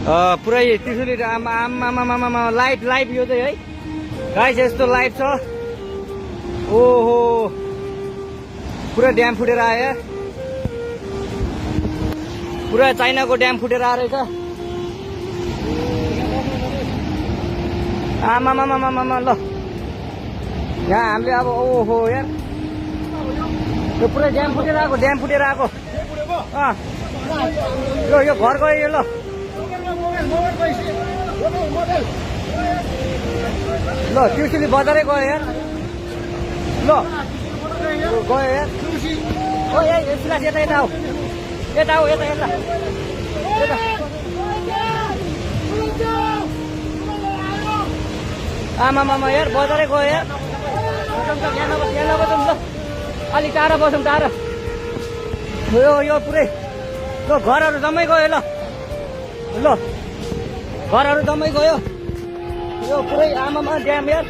पुरै त्रिशुली आमा लाइभ यो चाहिँ है गाइस यस्तो लाइभ छ। ओहो पुरा ड्याम फुटेर आयो, पुरा चाइनाको ड्याम फुटेर आएर रहेछ। आमामामामामा ल यहाँ हामीले अब ओहो यार यो पुरै ड्याम फुटेर आएको, ड्याम फुटेर आएको। यो घर गयो यो। ल ल त्रिशुली बजारै गयो यार। ल गयो यार। ओ यता यता यता आऊ, यता आऊ, यता यता यता। आमामामा यार बजारै गयो यार। यहाँ नबसौँ ल, अलिक टाढा बसौँ, टाढा। यो पुरै ल घरहरू जम्मै गयो। ल ल घरहरू जम्मै गयो। यो पुरै आमामा ड्याम यार।